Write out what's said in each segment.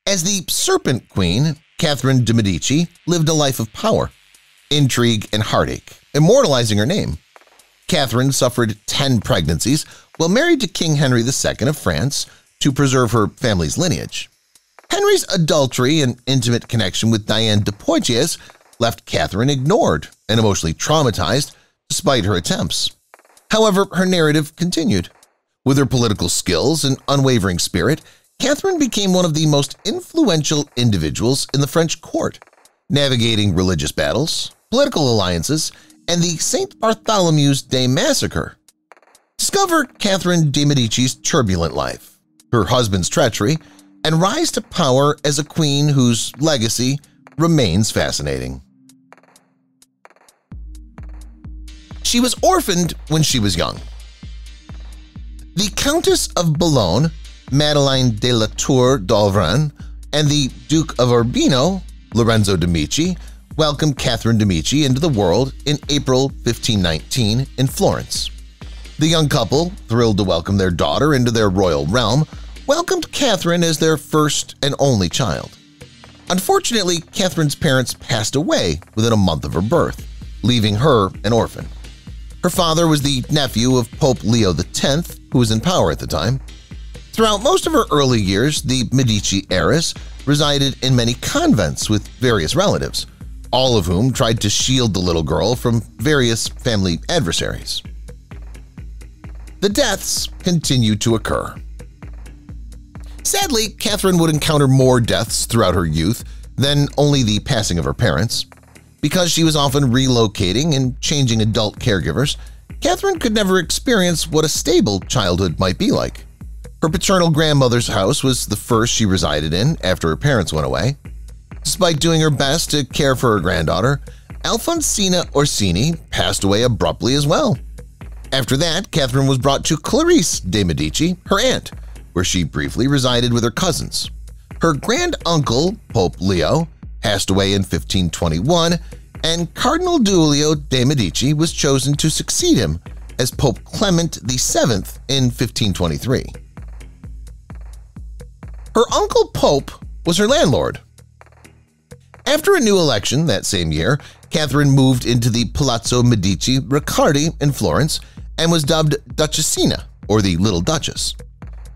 As the Serpent Queen, Catherine de' Medici lived a life of power, intrigue, and heartache, immortalizing her name. Catherine suffered 10 pregnancies while married to King Henry II of France to preserve her family's lineage. Henry's adultery and intimate connection with Diane de Poitiers left Catherine ignored and emotionally traumatized despite her attempts. However, her narrative continued. With her political skills and unwavering spirit, Catherine became one of the most influential individuals in the French court, navigating religious battles, political alliances, and the St. Bartholomew's Day massacre. Discover Catherine de' Medici's turbulent life, her husband's treachery, and rise to power as a queen whose legacy remains fascinating. She was orphaned when she was young. The Countess of Boulogne, Madeleine de la Tour d'Auvergne, and the Duke of Urbino, Lorenzo de' Medici, welcomed Catherine de' Medici into the world in April 1519 in Florence. The young couple, thrilled to welcome their daughter into their royal realm, welcomed Catherine as their first and only child. Unfortunately, Catherine's parents passed away within a month of her birth, leaving her an orphan. Her father was the nephew of Pope Leo X, who was in power at the time. Throughout most of her early years, the Medici heiress resided in many convents with various relatives, all of whom tried to shield the little girl from various family adversaries. The deaths continued to occur. Sadly, Catherine would encounter more deaths throughout her youth than only the passing of her parents. Because she was often relocating and changing adult caregivers, Catherine could never experience what a stable childhood might be like. Her paternal grandmother's house was the first she resided in after her parents went away. Despite doing her best to care for her granddaughter, Alfonsina Orsini passed away abruptly as well. After that, Catherine was brought to Clarice de' Medici, her aunt, where she briefly resided with her cousins. Her grand-uncle, Pope Leo, passed away in 1521, and Cardinal Giulio de' Medici was chosen to succeed him as Pope Clement VII in 1523. Her uncle Pope was her landlord. After a new election that same year, Catherine moved into the Palazzo Medici Riccardi in Florence and was dubbed Duchessina, or the Little Duchess.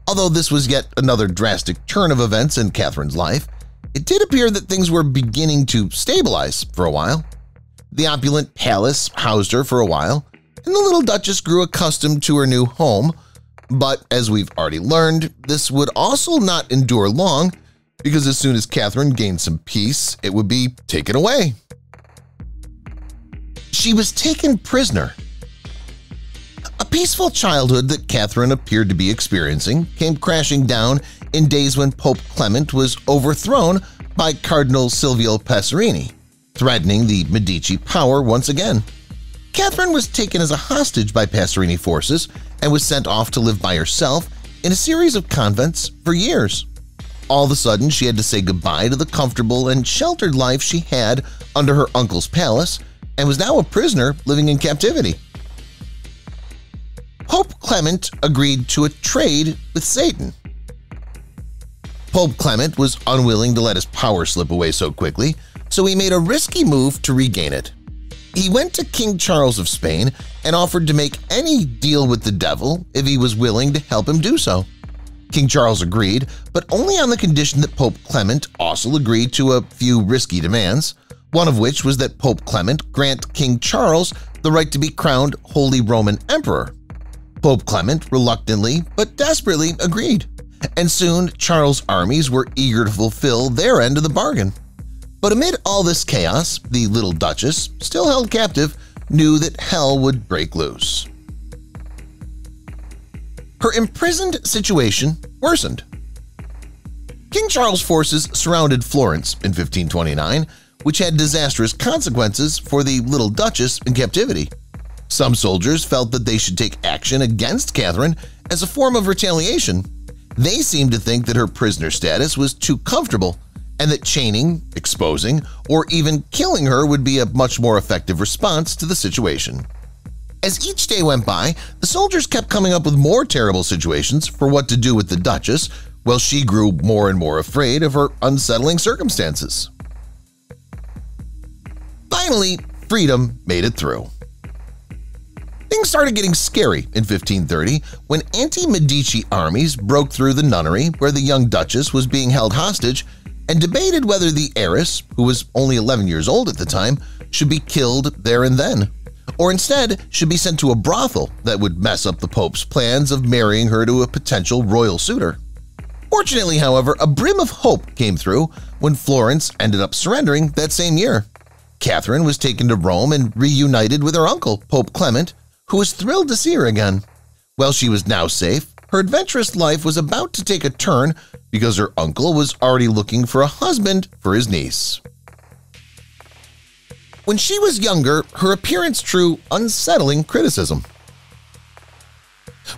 Although this was yet another drastic turn of events in Catherine's life, it did appear that things were beginning to stabilize for a while. The opulent palace housed her for a while, and the little Duchess grew accustomed to her new home, but as we've already learned, this would also not endure long, because as soon as Catherine gained some peace, it would be taken away. She was taken prisoner. A peaceful childhood that Catherine appeared to be experiencing came crashing down in days when Pope Clement was overthrown by Cardinal Silvio Passerini, threatening the Medici power once again. Catherine was taken as a hostage by Passerini forces and was sent off to live by herself in a series of convents for years. All of a sudden, she had to say goodbye to the comfortable and sheltered life she had under her uncle's palace and was now a prisoner living in captivity. Pope Clement agreed to a trade with Satan. Pope Clement was unwilling to let his power slip away so quickly, so he made a risky move to regain it. He went to King Charles of Spain and offered to make any deal with the devil if he was willing to help him do so. King Charles agreed, but only on the condition that Pope Clement also agreed to a few risky demands, one of which was that Pope Clement grant King Charles the right to be crowned Holy Roman Emperor. Pope Clement reluctantly but desperately agreed, and soon Charles' armies were eager to fulfill their end of the bargain. But amid all this chaos, the little Duchess, still held captive, knew that hell would break loose. Her imprisoned situation worsened. King Charles' forces surrounded Florence in 1529, which had disastrous consequences for the little Duchess in captivity. Some soldiers felt that they should take action against Catherine as a form of retaliation. They seemed to think that her prisoner status was too comfortable and that chaining, exposing, or even killing her would be a much more effective response to the situation. As each day went by, the soldiers kept coming up with more terrible situations for what to do with the Duchess, while she grew more and more afraid of her unsettling circumstances. Finally, freedom made it through. Things started getting scary in 1530 when anti-Medici armies broke through the nunnery where the young duchess was being held hostage and debated whether the heiress, who was only 11 years old at the time, should be killed there and then, or instead should be sent to a brothel that would mess up the Pope's plans of marrying her to a potential royal suitor. Fortunately, however, a brim of hope came through when Florence ended up surrendering that same year. Catherine was taken to Rome and reunited with her uncle, Pope Clement, who was thrilled to see her again. While she was now safe, her adventurous life was about to take a turn because her uncle was already looking for a husband for his niece. When she was younger, her appearance drew unsettling criticism.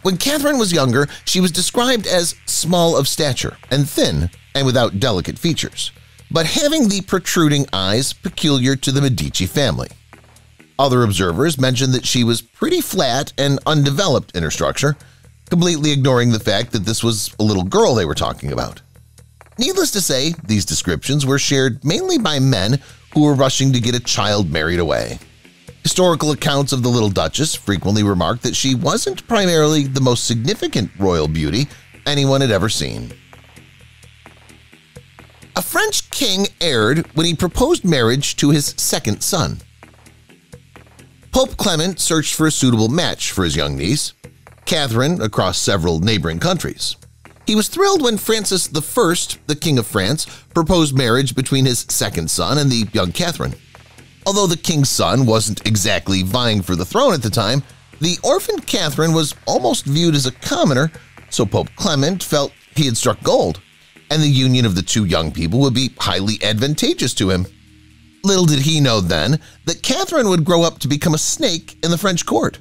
When Catherine was younger, she was described as small of stature and thin and without delicate features, but having the protruding eyes peculiar to the Medici family. Other observers mentioned that she was pretty flat and undeveloped in her structure, completely ignoring the fact that this was a little girl they were talking about. Needless to say, these descriptions were shared mainly by men who were rushing to get a child married away. Historical accounts of the little duchess frequently remarked that she wasn't primarily the most significant royal beauty anyone had ever seen. A French king erred when he proposed marriage to his second son. Pope Clement searched for a suitable match for his young niece, Catherine, across several neighboring countries. He was thrilled when Francis I, the King of France, proposed marriage between his second son and the young Catherine. Although the king's son wasn't exactly vying for the throne at the time, the orphaned Catherine was almost viewed as a commoner, so Pope Clement felt he had struck gold, and the union of the two young people would be highly advantageous to him. Little did he know then that Catherine would grow up to become a snake in the French court,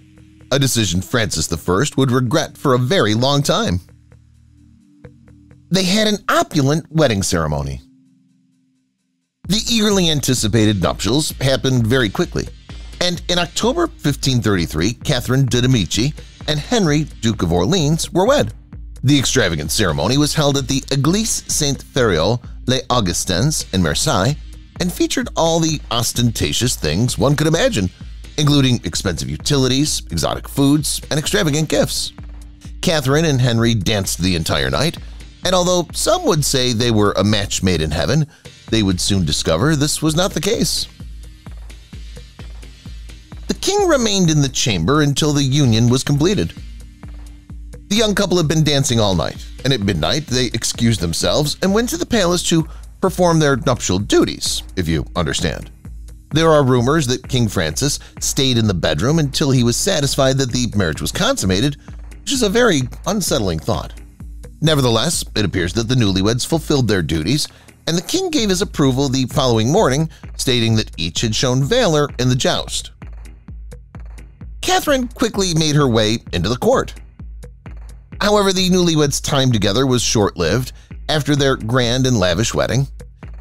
a decision Francis I would regret for a very long time. They had an opulent wedding ceremony. The eagerly anticipated nuptials happened very quickly, and in October 1533, Catherine de' Medici and Henry, Duke of Orleans, were wed. The extravagant ceremony was held at the Église Saint-Thériault les Augustins in Marseille and featured all the ostentatious things one could imagine, including expensive utilities, exotic foods, and extravagant gifts. Catherine and Henry danced the entire night, and although some would say they were a match made in heaven, they would soon discover this was not the case. The king remained in the chamber until the union was completed. The young couple had been dancing all night, and at midnight they excused themselves and went to the palace to perform their nuptial duties, if you understand. There are rumors that King Francis stayed in the bedroom until he was satisfied that the marriage was consummated, which is a very unsettling thought. Nevertheless, it appears that the newlyweds fulfilled their duties, and the king gave his approval the following morning, stating that each had shown valor in the joust. Catherine quickly made her way into the court. However, the newlyweds' time together was short-lived. After their grand and lavish wedding,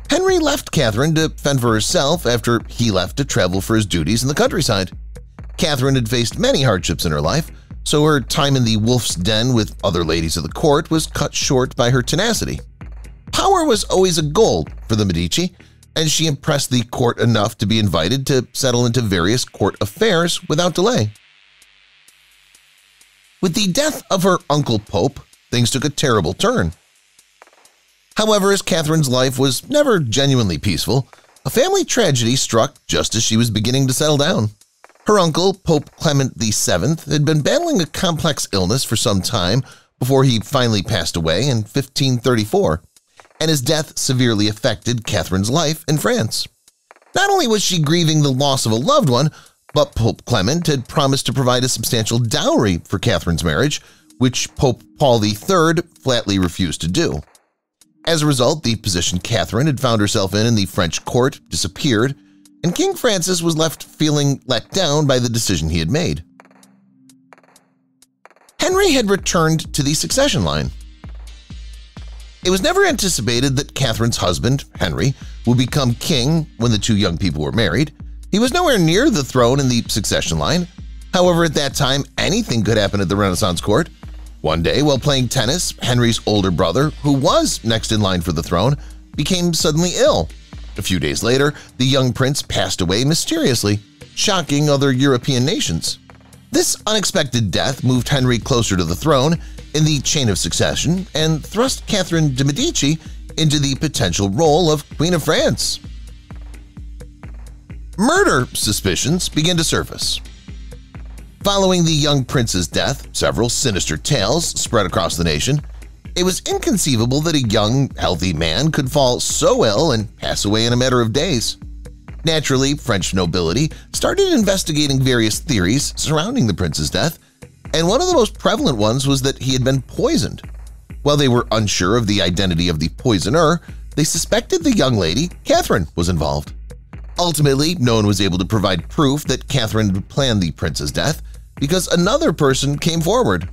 Henry left Catherine to fend for herself after he left to travel for his duties in the countryside. Catherine had faced many hardships in her life, so her time in the wolf's den with other ladies of the court was cut short by her tenacity. Power was always a goal for the Medici, and she impressed the court enough to be invited to settle into various court affairs without delay. With the death of her uncle Pope, things took a terrible turn. However, as Catherine's life was never genuinely peaceful, a family tragedy struck just as she was beginning to settle down. Her uncle, Pope Clement VII, had been battling a complex illness for some time before he finally passed away in 1534, and his death severely affected Catherine's life in France. Not only was she grieving the loss of a loved one, but Pope Clement had promised to provide a substantial dowry for Catherine's marriage, which Pope Paul III flatly refused to do. As a result, the position Catherine had found herself in the French court disappeared, and King Francis was left feeling let down by the decision he had made. Henry had returned to the succession line. It was never anticipated that Catherine's husband, Henry, would become king when the two young people were married. He was nowhere near the throne in the succession line. However, at that time, anything could happen at the Renaissance court. One day, while playing tennis, Henry's older brother, who was next in line for the throne, became suddenly ill. A few days later, the young prince passed away mysteriously, shocking other European nations. This unexpected death moved Henry closer to the throne in the chain of succession and thrust Catherine de' Medici into the potential role of Queen of France. Murder suspicions began to surface. Following the young prince's death, several sinister tales spread across the nation. It was inconceivable that a young, healthy man could fall so ill and pass away in a matter of days. Naturally, French nobility started investigating various theories surrounding the prince's death, and one of the most prevalent ones was that he had been poisoned. While they were unsure of the identity of the poisoner, they suspected the young lady, Catherine, was involved. Ultimately, no one was able to provide proof that Catherine had planned the prince's death because another person came forward.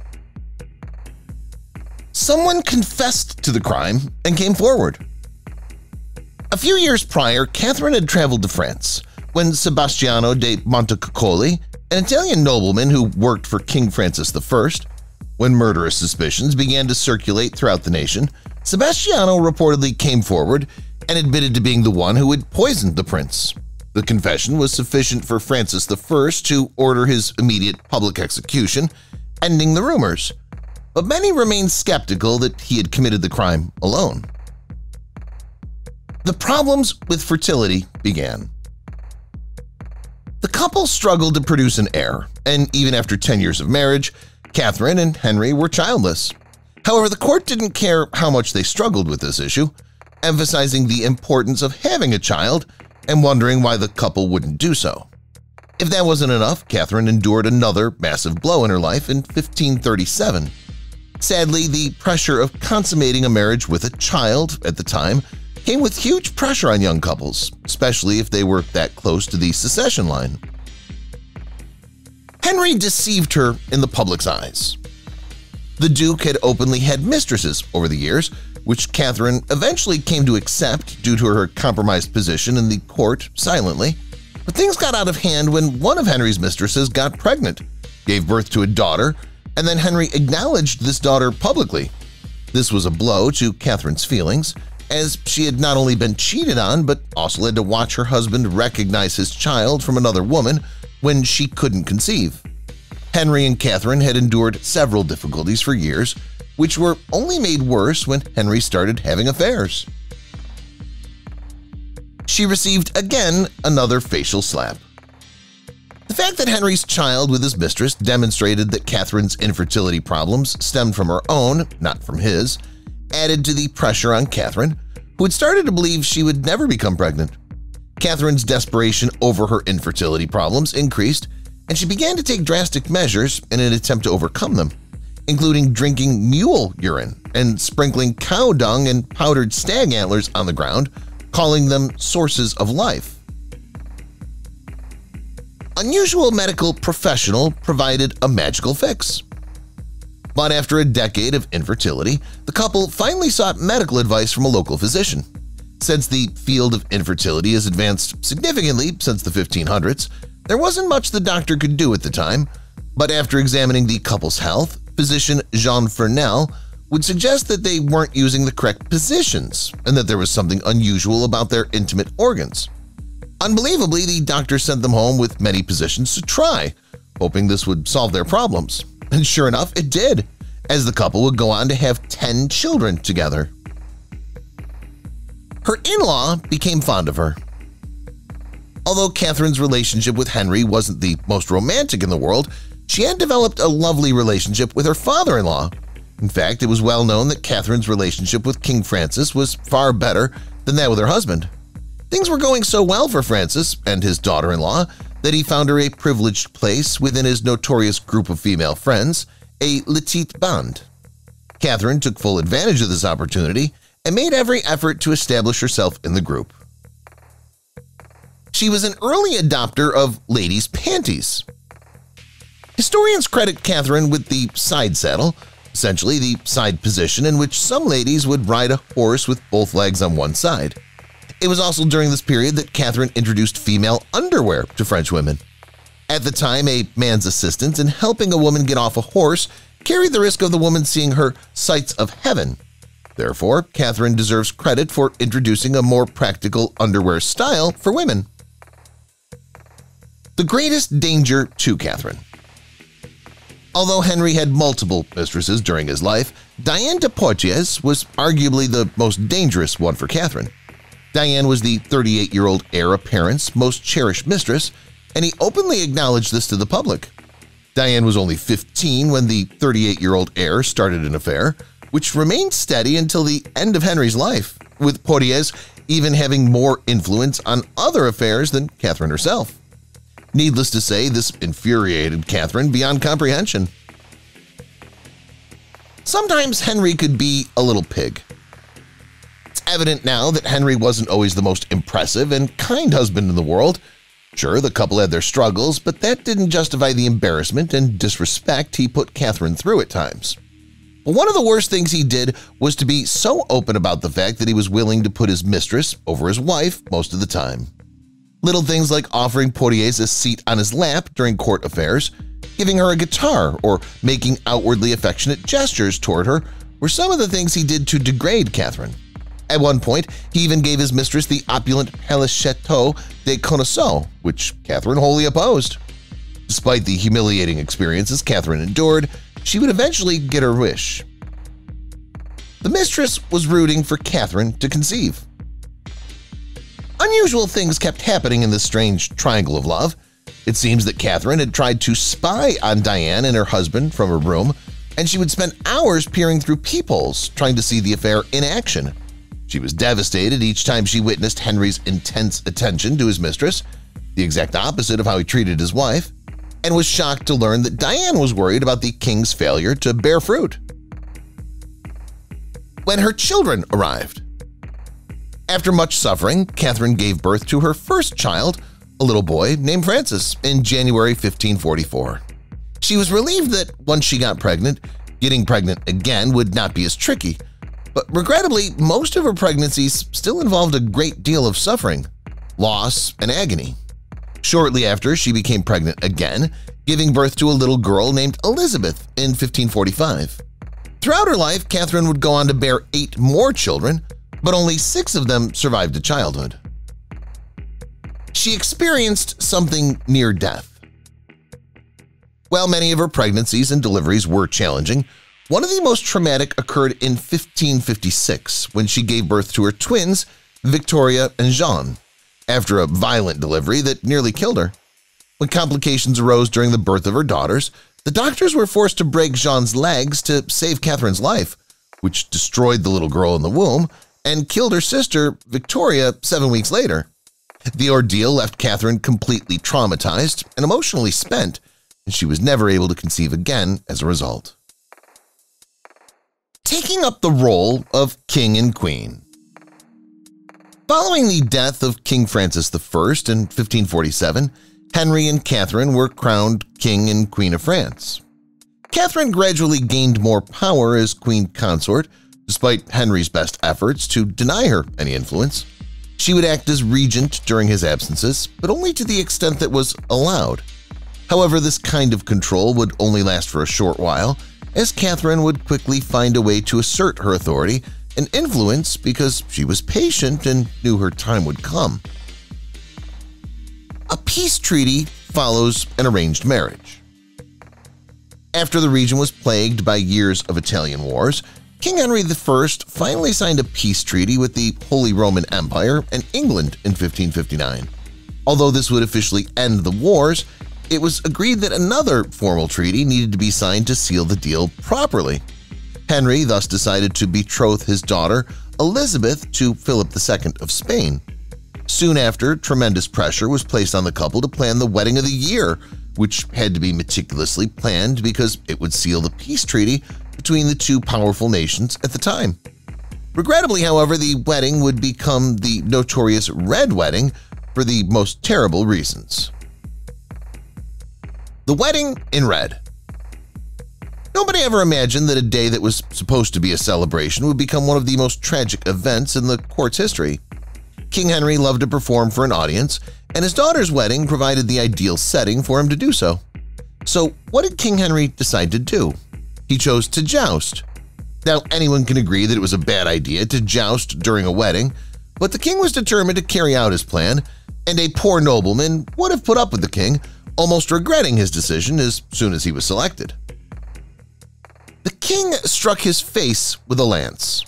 Someone confessed to the crime and came forward. A few years prior, Catherine had traveled to France when Sebastiano de Montecuccoli, an Italian nobleman who worked for King Francis I, when murderous suspicions began to circulate throughout the nation, Sebastiano reportedly came forward and admitted to being the one who had poisoned the prince. The confession was sufficient for Francis I to order his immediate public execution, ending the rumors, but many remained skeptical that he had committed the crime alone. The problems with fertility began. The couple struggled to produce an heir, and even after 10 years of marriage, Catherine and Henry were childless. However, the court didn't care how much they struggled with this issue, emphasizing the importance of having a child and wondering why the couple wouldn't do so. If that wasn't enough, Catherine endured another massive blow in her life in 1537. Sadly, the pressure of consummating a marriage with a child at the time came with huge pressure on young couples, especially if they were that close to the succession line. Henry deceived her in the public's eyes. The Duke had openly had mistresses over the years, which Catherine eventually came to accept due to her compromised position in the court silently. But things got out of hand when one of Henry's mistresses got pregnant, gave birth to a daughter, and then Henry acknowledged this daughter publicly. This was a blow to Catherine's feelings, as she had not only been cheated on but also had to watch her husband recognize his child from another woman when she couldn't conceive. Henry and Catherine had endured several difficulties for years, which were only made worse when Henry started having affairs. She received again another facial slap. The fact that Henry's child with his mistress demonstrated that Catherine's infertility problems stemmed from her own, not from his, added to the pressure on Catherine, who had started to believe she would never become pregnant. Catherine's desperation over her infertility problems increased, and she began to take drastic measures in an attempt to overcome them, including drinking mule urine and sprinkling cow dung and powdered stag antlers on the ground, calling them sources of life. Unusual medical professional provided a magical fix. But after a decade of infertility, the couple finally sought medical advice from a local physician. Since the field of infertility has advanced significantly since the 1500s, there wasn't much the doctor could do at the time, but after examining the couple's health, physician Jean Fernel would suggest that they weren't using the correct positions and that there was something unusual about their intimate organs. Unbelievably, the doctor sent them home with many positions to try, hoping this would solve their problems. And sure enough, it did, as the couple would go on to have 10 children together. Her in-law became fond of her. Although Catherine's relationship with Henry wasn't the most romantic in the world, she had developed a lovely relationship with her father-in-law. In fact, it was well known that Catherine's relationship with King Francis was far better than that with her husband. Things were going so well for Francis and his daughter-in-law that he found her a privileged place within his notorious group of female friends, a petite bande. Catherine took full advantage of this opportunity and made every effort to establish herself in the group. She was an early adopter of ladies' panties. Historians credit Catherine with the side saddle, essentially the side position in which some ladies would ride a horse with both legs on one side. It was also during this period that Catherine introduced female underwear to French women. At the time, a man's assistance in helping a woman get off a horse carried the risk of the woman seeing her sights of heaven. Therefore, Catherine deserves credit for introducing a more practical underwear style for women. The greatest danger to Catherine. Although Henry had multiple mistresses during his life, Diane de Poitiers was arguably the most dangerous one for Catherine. Diane was the 38-year-old heir apparent's most cherished mistress, and he openly acknowledged this to the public. Diane was only 15 when the 38-year-old heir started an affair, which remained steady until the end of Henry's life, with Poitiers even having more influence on other affairs than Catherine herself. Needless to say, this infuriated Catherine beyond comprehension. Sometimes Henry could be a little pig. It's evident now that Henry wasn't always the most impressive and kind husband in the world. Sure, the couple had their struggles, but that didn't justify the embarrassment and disrespect he put Catherine through at times. But one of the worst things he did was to be so open about the fact that he was willing to put his mistress over his wife most of the time. Little things like offering Poitiers a seat on his lap during court affairs, giving her a guitar, or making outwardly affectionate gestures toward her were some of the things he did to degrade Catherine. At one point, he even gave his mistress the opulent Palace Chateau de Conneau, which Catherine wholly opposed. Despite the humiliating experiences Catherine endured, she would eventually get her wish. The mistress was rooting for Catherine to conceive. Unusual things kept happening in this strange triangle of love. It seems that Catherine had tried to spy on Diane and her husband from her room, and she would spend hours peering through peepholes trying to see the affair in action. She was devastated each time she witnessed Henry's intense attention to his mistress, the exact opposite of how he treated his wife, and was shocked to learn that Diane was worried about the king's failure to bear fruit. When her children arrived. After much suffering, Catherine gave birth to her first child, a little boy named Francis, in January 1544. She was relieved that once she got pregnant, getting pregnant again would not be as tricky, but regrettably, most of her pregnancies still involved a great deal of suffering, loss, and agony. Shortly after, she became pregnant again, giving birth to a little girl named Elizabeth in 1545. Throughout her life, Catherine would go on to bear 8 more children, but only 6 of them survived to childhood. She experienced something near death. While many of her pregnancies and deliveries were challenging, one of the most traumatic occurred in 1556 when she gave birth to her twins, Victoria and Jean, after a violent delivery that nearly killed her. When complications arose during the birth of her daughters, the doctors were forced to break Jean's legs to save Catherine's life, which destroyed the little girl in the womb and killed her sister, Victoria, 7 weeks later. The ordeal left Catherine completely traumatized and emotionally spent, and she was never able to conceive again as a result. Taking up the role of King and Queen. Following the death of King Francis I in 1547, Henry and Catherine were crowned King and Queen of France. Catherine gradually gained more power as queen consort, despite Henry's best efforts to deny her any influence. She would act as regent during his absences, but only to the extent that was allowed. However, this kind of control would only last for a short while, as Catherine would quickly find a way to assert her authority and influence because she was patient and knew her time would come. A peace treaty follows an arranged marriage. After the region was plagued by years of Italian wars, King Henry I finally signed a peace treaty with the Holy Roman Empire and England in 1559. Although this would officially end the wars, it was agreed that another formal treaty needed to be signed to seal the deal properly. Henry thus decided to betroth his daughter Elizabeth to Philip II of Spain. Soon after, tremendous pressure was placed on the couple to plan the wedding of the year, which had to be meticulously planned because it would seal the peace treaty between the two powerful nations at the time. Regrettably, however, the wedding would become the notorious Red Wedding for the most terrible reasons. The wedding in red. Nobody ever imagined that a day that was supposed to be a celebration would become one of the most tragic events in the court's history. King Henry loved to perform for an audience, and his daughter's wedding provided the ideal setting for him to do so. So what did King Henry decide to do? He chose to joust. Now, anyone can agree that it was a bad idea to joust during a wedding, but the king was determined to carry out his plan, and a poor nobleman would have put up with the king, almost regretting his decision as soon as he was selected. The king struck his face with a lance.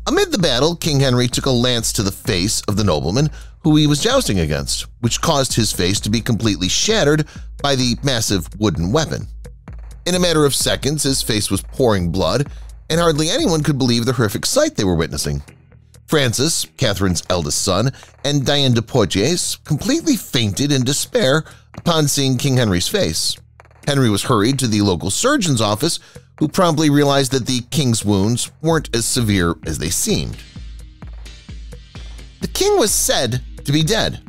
Amid the battle, King Henry took a lance to the face of the nobleman who he was jousting against, which caused his face to be completely shattered by the massive wooden weapon. In a matter of seconds, his face was pouring blood, and hardly anyone could believe the horrific sight they were witnessing. Francis, Catherine's eldest son, and Diane de Poitiers completely fainted in despair upon seeing King Henry's face. Henry was hurried to the local surgeon's office, who promptly realized that the king's wounds weren't as severe as they seemed. The king was said to be dead.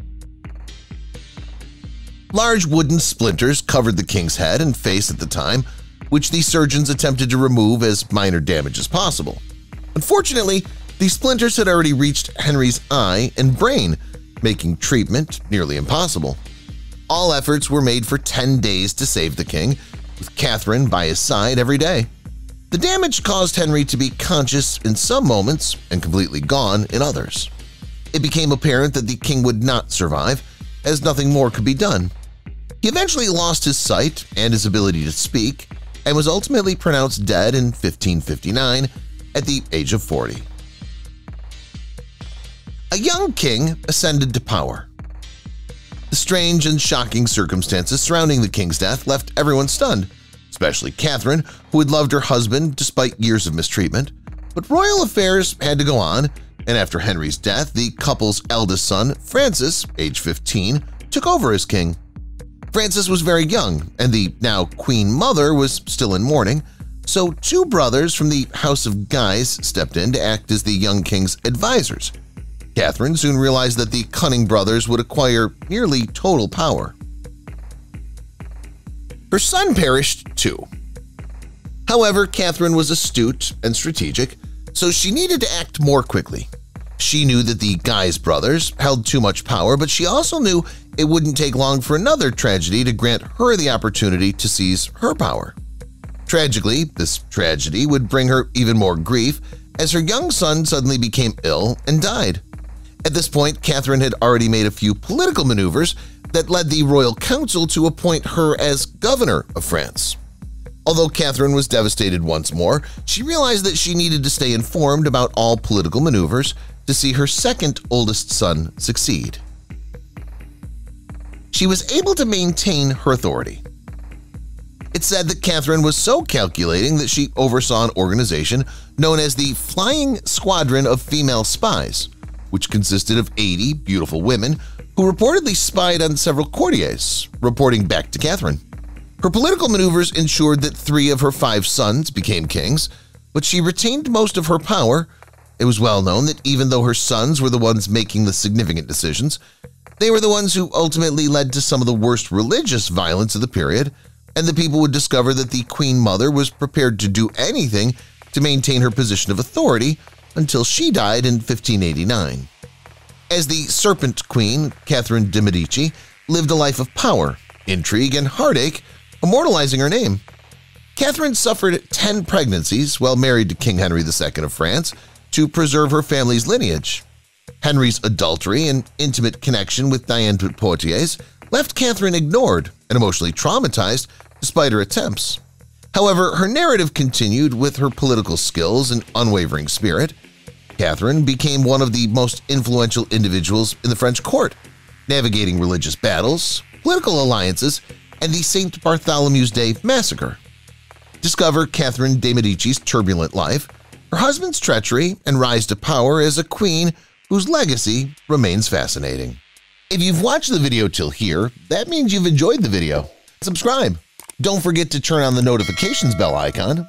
Large wooden splinters covered the king's head and face at the time, which the surgeons attempted to remove as minor damage as possible. Unfortunately, these splinters had already reached Henry's eye and brain, making treatment nearly impossible. All efforts were made for 10 days to save the king, with Catherine by his side every day. The damage caused Henry to be conscious in some moments and completely gone in others. It became apparent that the king would not survive, as nothing more could be done. He eventually lost his sight and his ability to speak, and was ultimately pronounced dead in 1559 at the age of 40. A young king ascended to power. The strange and shocking circumstances surrounding the king's death left everyone stunned, especially Catherine, who had loved her husband despite years of mistreatment. But royal affairs had to go on, and after Henry's death, the couple's eldest son, Francis, age 15, took over as king. Francis was very young, and the now queen mother was still in mourning, so two brothers from the House of Guise stepped in to act as the young king's advisors. Catherine soon realized that the cunning brothers would acquire nearly total power. Her son perished too. However, Catherine was astute and strategic, so she needed to act more quickly. She knew that the Guise brothers held too much power, but she also knew it wouldn't take long for another tragedy to grant her the opportunity to seize her power. Tragically, this tragedy would bring her even more grief as her young son suddenly became ill and died. At this point, Catherine had already made a few political maneuvers that led the royal council to appoint her as governor of France. Although Catherine was devastated once more, she realized that she needed to stay informed about all political maneuvers to see her second oldest son succeed. She was able to maintain her authority. It's said that Catherine was so calculating that she oversaw an organization known as the Flying Squadron of Female Spies, which consisted of 80 beautiful women who reportedly spied on several courtiers, reporting back to Catherine. Her political maneuvers ensured that 3 of her 5 sons became kings, but she retained most of her power. It was well known that even though her sons were the ones making the significant decisions, they were the ones who ultimately led to some of the worst religious violence of the period, and the people would discover that the Queen Mother was prepared to do anything to maintain her position of authority until she died in 1589. As the Serpent Queen, Catherine de Medici lived a life of power, intrigue, and heartache, immortalizing her name. Catherine suffered 10 pregnancies while married to King Henry II of France to preserve her family's lineage. Henry's adultery and intimate connection with Diane de Poitiers left Catherine ignored and emotionally traumatized despite her attempts. However, her narrative continued with her political skills and unwavering spirit. Catherine became one of the most influential individuals in the French court, navigating religious battles, political alliances, and the St. Bartholomew's Day massacre. Discover Catherine de Medici's turbulent life, her husband's treachery, and rise to power as a queen whose legacy remains fascinating. If you've watched the video till here, that means you've enjoyed the video. Subscribe. Don't forget to turn on the notifications bell icon